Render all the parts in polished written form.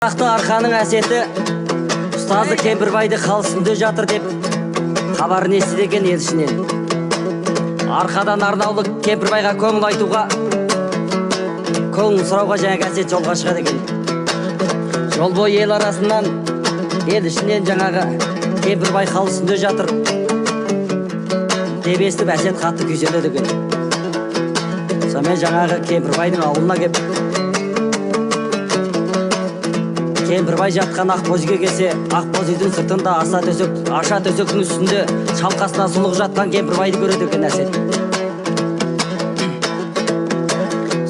Арқаның әсеті ұстазы Кемпірбайды қалысында жатыр деп хабарын естіген ел ішінен. Арқадан арнаулы Кемпірбайға көңіл айтуға, көңіл сұрауға жаңағы әсет жолға шығады екен. Жол бойы ел арасынан, ел ішінен жаңағы Кемпірбай қалысында жатыр деп естіп әсет қатты күйзеледі екен. Сонымен жаңағы Кемпірбайдың ауылына кеп, Кемпірбай жатқан Ақбозыға келсе, Ақбозыдың сыртында аша төсектің үстінде шалқасына сұлық жатқан Кемпірбайды көреді екен әсет.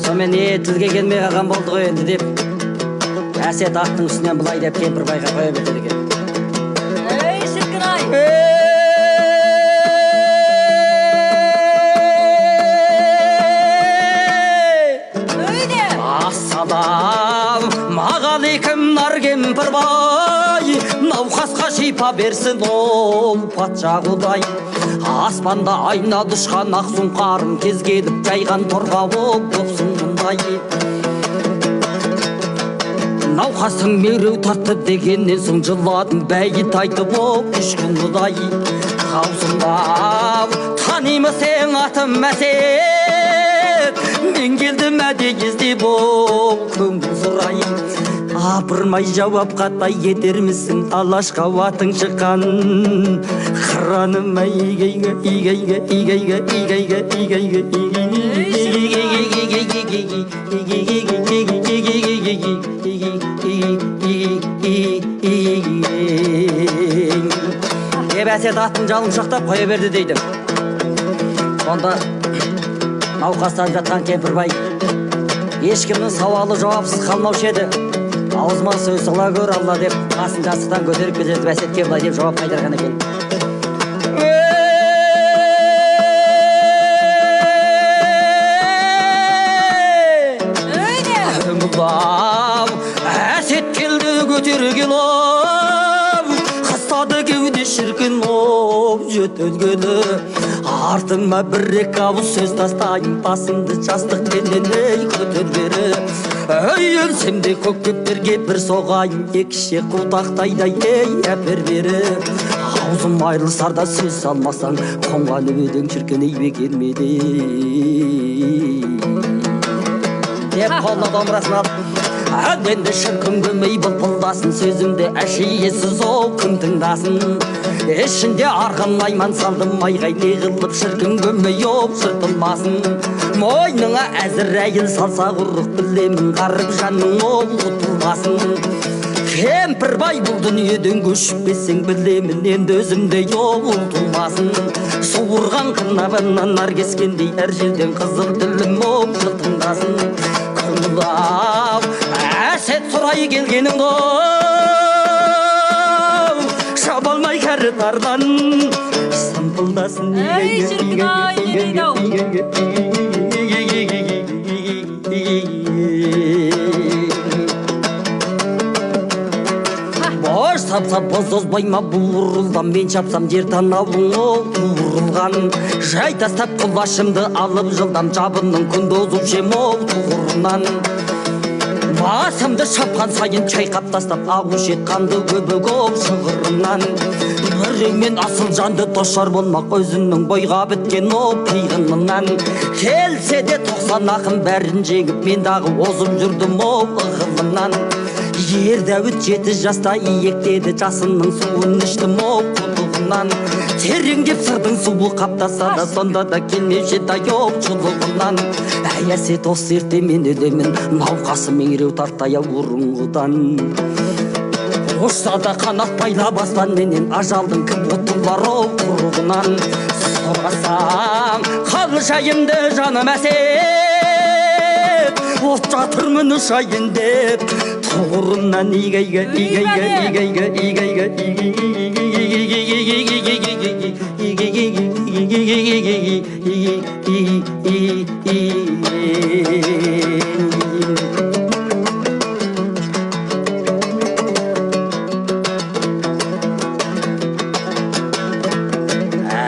Сонымен тілге келмей қалған болды ғой енді деп әсет аттың үстінен былай деп Кемпірбайға қоя береді екен. Ей шіркін-ай! Мағалейкім нар Кемпірбай, науқасқа шипа берсін ол патша құдай. Аспанда айна дұшқан ақ сұңқарым кез келіп жайған торға болсын мұндай. Науқастың мереу тартты дегеннен соң жыладың бәйіт айтып үш күн құдай. Қаусыңдап танимы сен атым әсет, мен келдім әдегізде бол көңіл сұрайын. Апырмай жауап қатпай кетермісің, алашқа атың шыққан қыраным игейге игейге игейге игейге игейге деп әсет аттың жалын құшақтап қоя берді дейді. Сонда науқастан жатқан Кемпірбай ешкімнің сауалы жауапсыз қалмаушы еді. Аузыма сөз сала көр Алла деп басын жастықтан көтеріп кетіп әсетке былай деп жауап қайтарған екен. Әсет келді көтерген оп, қыстады кеуде шіркін оп, жөтелгені. Артыңма бір-екі ауыз сөз тастайын, басымды жастықпенен көтер бері. Өлсем де көк көптерге бір соғайын, екіше құлтақтайдай әпер бері. Аузым айрылсарда сөз салмасаң, қонған өбедің шіркін ейбе келмеді деп қолына домбырасын алып, әденді шіркін көмей бұлпылдасын, сөзімді әшейесіз ол кім тыңдасын. Ішінде арғын айман салдым майғай, неғылып шіркін көмей оп сұртылмасын. Мойныңа әзір әйіл салса құрық, білемін қарып жанның ол ұтылмасын. Кемпірбай бұл дүниеден көшпесең, білемін енді өзімде ол ұтылмасын. Суырған қынабынан нар кескендей, әр жерден қызыл тілім оп жылтыңдасын. Күнлап әсет сұрай келгенің оп, шабалмай кәрі тардан сампылдасын. Ей шіркін-ай, елейді-ау! Бош сапса боз озбайма бұл ұрылдан, мен шапсам жер танауың ол туырылған. Жай тастап құлашымды алып жылдам, жабының күн дозып жем ол туғырынан. Басымды шапқан сайын чайқап тастап, ағуш етқанды көбік ол шығырынан. Үреңмен асыл жанды тошар болмақ, өзінің бойға біткен ол пиғынынан. Келсе де 90 ақын бәрін жеңіп, мен дағы озып жүрдім ол ығылынан. Ер дәуіт 7 жаста иектеді, жасының суын іштім ол құлығынан. Тереңдеп сырдың суы қаптаса да, сонда да келмеуші дайоп жұлығынан. Әсет осы ерте мен өдемін, науқасы меңіреу тартая бұрынғыдан. Ұшса да қанат пайла бастан менен, ажалдың кім ұтылар ол құрығынан. Сұрасам қал жайымды жаным әсет, от жатырмын ұшайын деп, тұғырымнан игейге игейге игейге игейге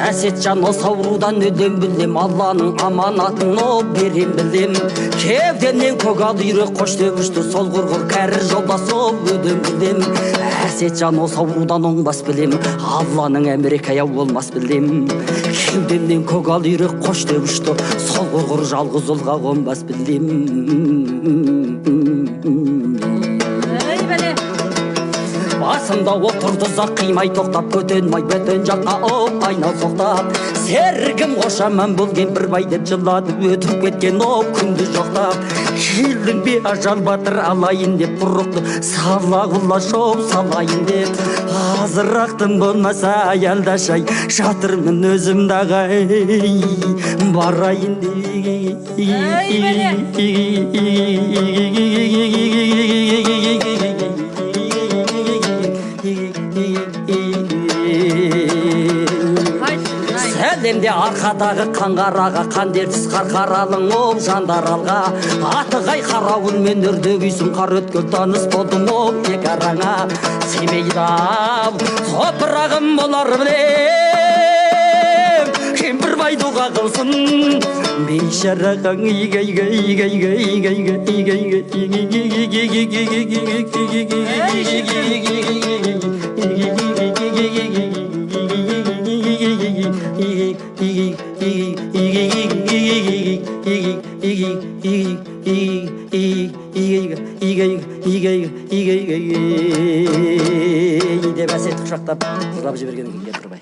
Әсетжан осы аурудан өдем білем, Алланың аманатын о берем білем. Кевденен көк ал үйрек қош деп ұшты, сол құрғыр кәрі жолдас ол көрген білем әсетжан осы аурудан оңбас білем алланың әмірі каяу болмас білем кеудемнен көгал үйрек қош деп ұшты сол құрғыр жалғыз ұлға қонбас білем Ей бәле басымда отырды ұзақ қимай тоқтап көтенмай бөтен жаққа оп айнал соқтап сергім қошаман бұл кемпір бай деп жылады өтіп кеткен оп күнді жоқтап келдің бе ажал батыр алайын деп бұрықты сала құлаш оп салайын деп азырақтым болмаса аялдашай жатырмын өзім дағай барайын деп сәлемде арқадағы қанғараға қандерсіз қарқаралың ол жандаралға атығай қарауылмен үрдегейсің қар өткел таныс болдым ол тек араңа семейда топырағым болар білем кемпір бай дұға қылсын бейшарағаң деп әсет құшақтап жылап жіберген екен кемпірбай